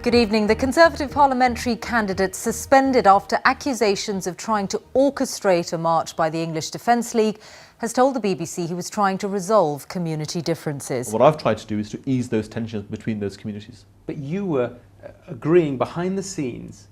Good evening. The Conservative parliamentary candidate suspended after accusations of trying to orchestrate a march by the English Defence League has told the BBC he was trying to resolve community differences. What I've tried to do is to ease those tensions between those communities. But you were agreeing behind the scenes,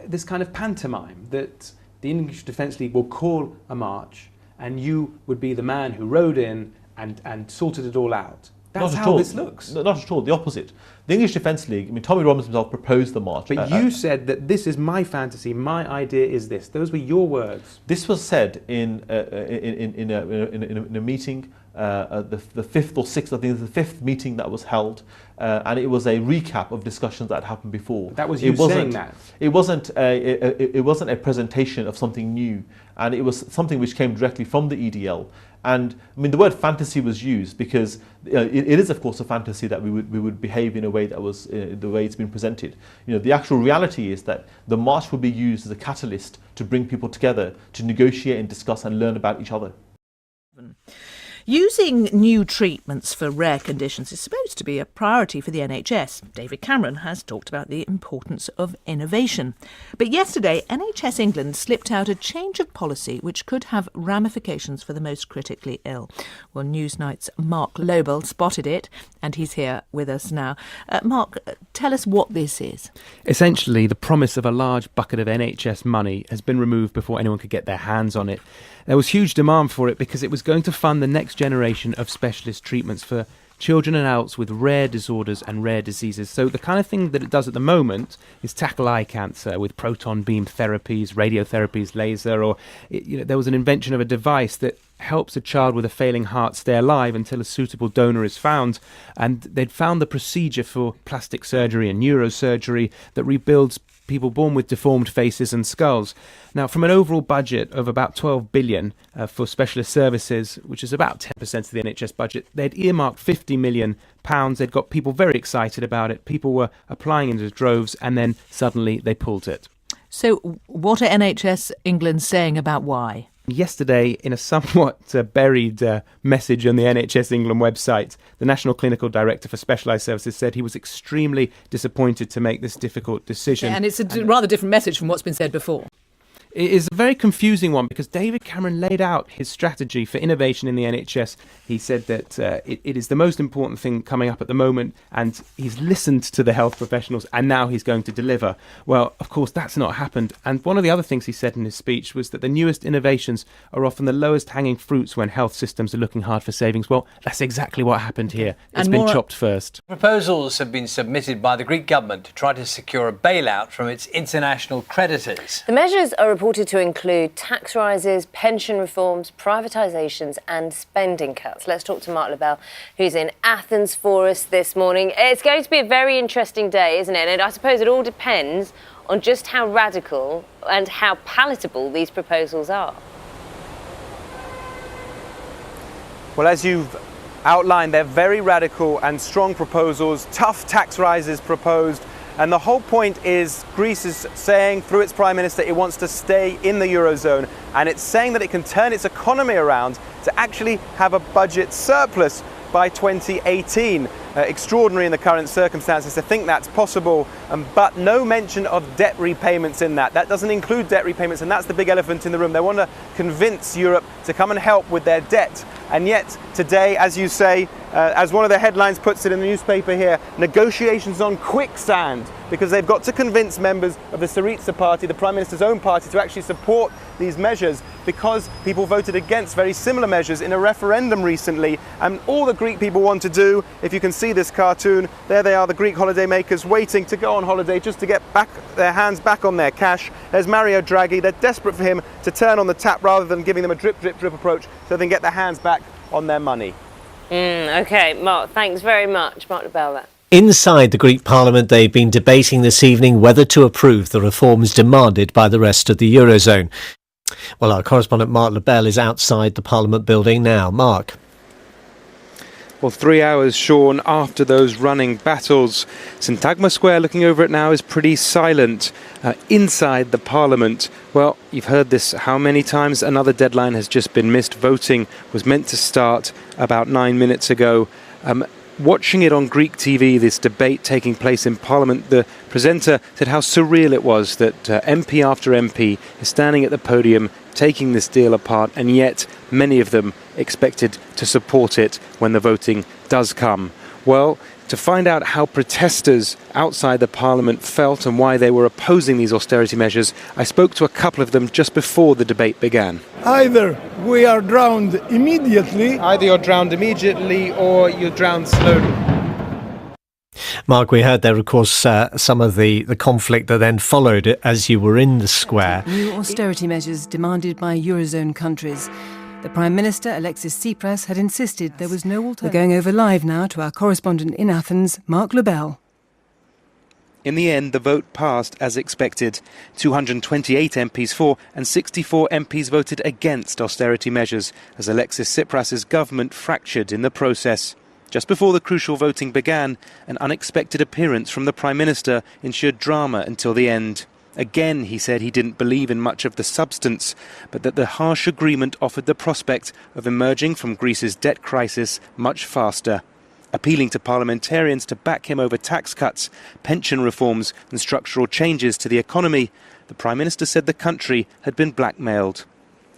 this kind of pantomime that the English Defence League will call a march and you would be the man who rode in and sorted it all out. That's how this looks. No, not at all, the opposite. The English Defence League, Tommy Robinson himself proposed the march. But you said that this is my fantasy, my idea is this. Those were your words. This was said in a meeting, the fifth or sixth, I think it was the fifth meeting that was held, and it was a recap of discussions that had happened before. That was you saying that? It wasn't a presentation of something new, and it was something which came directly from the EDL. And the word fantasy was used because it is, of course, a fantasy that we would behave in a way that was the way it's been presented. The actual reality is that the march will be used as a catalyst to bring people together, to negotiate and discuss and learn about each other. Using new treatments for rare conditions is supposed to be a priority for the NHS. David Cameron has talked about the importance of innovation. But yesterday, NHS England slipped out a change of policy which could have ramifications for the most critically ill. Well, Newsnight's Mark Lobel spotted it, and he's here with us now. Mark, tell us what this is. Essentially, the promise of a large bucket of NHS money has been removed before anyone could get their hands on it. There was huge demand for it because it was going to fund the next generation of specialist treatments for children and adults with rare disorders and rare diseases. So the kind of thing that it does at the moment is tackle eye cancer with proton beam therapies, radiotherapies, laser, or there was an invention of a device that helps a child with a failing heart stay alive until a suitable donor is found. And they'd found the procedure for plastic surgery and neurosurgery that rebuilds people born with deformed faces and skulls. Now, from an overall budget of about 12 billion for specialist services, which is about 10% of the NHS budget, they'd earmarked 50 million pounds. They'd got people very excited about it. People were applying into droves, and then suddenly they pulled it. So what are NHS England saying about why? Yesterday, in a somewhat buried message on the NHS England website, the National Clinical Director for Specialised Services said he was extremely disappointed to make this difficult decision. Yeah, and it's a rather different message from what's been said before. It is a very confusing one because David Cameron laid out his strategy for innovation in the NHS. He said that it is the most important thing coming up at the moment, and he's listened to the health professionals, and now he's going to deliver. Well, of course, that's not happened. And one of the other things he said in his speech was that the newest innovations are often the lowest hanging fruits when health systems are looking hard for savings. Well, that's exactly what happened here. It's been chopped first. Proposals have been submitted by the Greek government to try to secure a bailout from its international creditors. The measures are reported to include tax rises, pension reforms, privatisations and spending cuts. Let's talk to Mark Lobel, who's in Athens for us this morning. It's going to be a very interesting day, isn't it? And I suppose it all depends on just how radical and how palatable these proposals are. Well, as you've outlined, they're very radical and strong proposals, tough tax rises proposed. And the whole point is Greece is saying through its Prime Minister it wants to stay in the Eurozone, and it's saying that it can turn its economy around to actually have a budget surplus by 2018. Extraordinary in the current circumstances to think that's possible, but no mention of debt repayments in that. That doesn't include debt repayments, and that's the big elephant in the room. They want to convince Europe to come and help with their debt. And yet today, as you say, as one of the headlines puts it in the newspaper here, negotiations on quicksand, because they've got to convince members of the Syriza party, the Prime Minister's own party, to actually support these measures, because people voted against very similar measures in a referendum recently. And all the Greek people want to do, if you can see this cartoon, there they are, the Greek holidaymakers waiting to go on holiday just to get back their hands back on their cash. There's Mario Draghi. They're desperate for him to turn on the tap rather than giving them a drip, drip, drip approach so they can get their hands back on their money. OK, Mark, thanks very much. Mark Lobel. Inside the Greek Parliament, they've been debating this evening whether to approve the reforms demanded by the rest of the Eurozone. Well, our correspondent Mark Lobel is outside the Parliament building now. Mark. Well, 3 hours, Sean, after those running battles, Syntagma Square, looking over it now, is pretty silent. Inside the Parliament, well, you've heard this how many times? Another deadline has just been missed. Voting was meant to start about 9 minutes ago. Watching it on Greek TV, this debate taking place in Parliament, the presenter said how surreal it was that MP after MP is standing at the podium taking this deal apart, and yet many of them expected to support it when the voting does come. Well, to find out how protesters outside the Parliament felt and why they were opposing these austerity measures, I spoke to a couple of them just before the debate began. Either we are drowned immediately. Either you're drowned immediately or you're drowned slowly. Mark, we heard there, of course, some of the conflict that then followed as you were in the square. New austerity measures demanded by Eurozone countries. The Prime Minister, Alexis Tsipras, had insisted there was no alternative. We're going over live now to our correspondent in Athens, Mark Lobel. In the end, the vote passed as expected. 228 MPs for and 64 MPs voted against austerity measures as Alexis Tsipras' government fractured in the process. Just before the crucial voting began, an unexpected appearance from the Prime Minister ensured drama until the end. Again, he said he didn't believe in much of the substance, but that the harsh agreement offered the prospect of emerging from Greece's debt crisis much faster. Appealing to parliamentarians to back him over tax cuts, pension reforms and structural changes to the economy, the Prime Minister said the country had been blackmailed.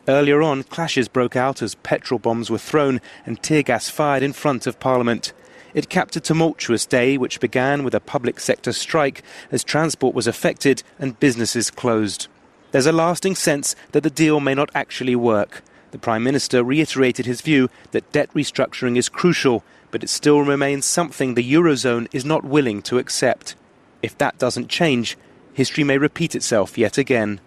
Earlier on, clashes broke out as petrol bombs were thrown and tear gas fired in front of Parliament. It capped a tumultuous day which began with a public sector strike as transport was affected and businesses closed. There's a lasting sense that the deal may not actually work. The Prime Minister reiterated his view that debt restructuring is crucial, but it still remains something the Eurozone is not willing to accept. If that doesn't change, history may repeat itself yet again.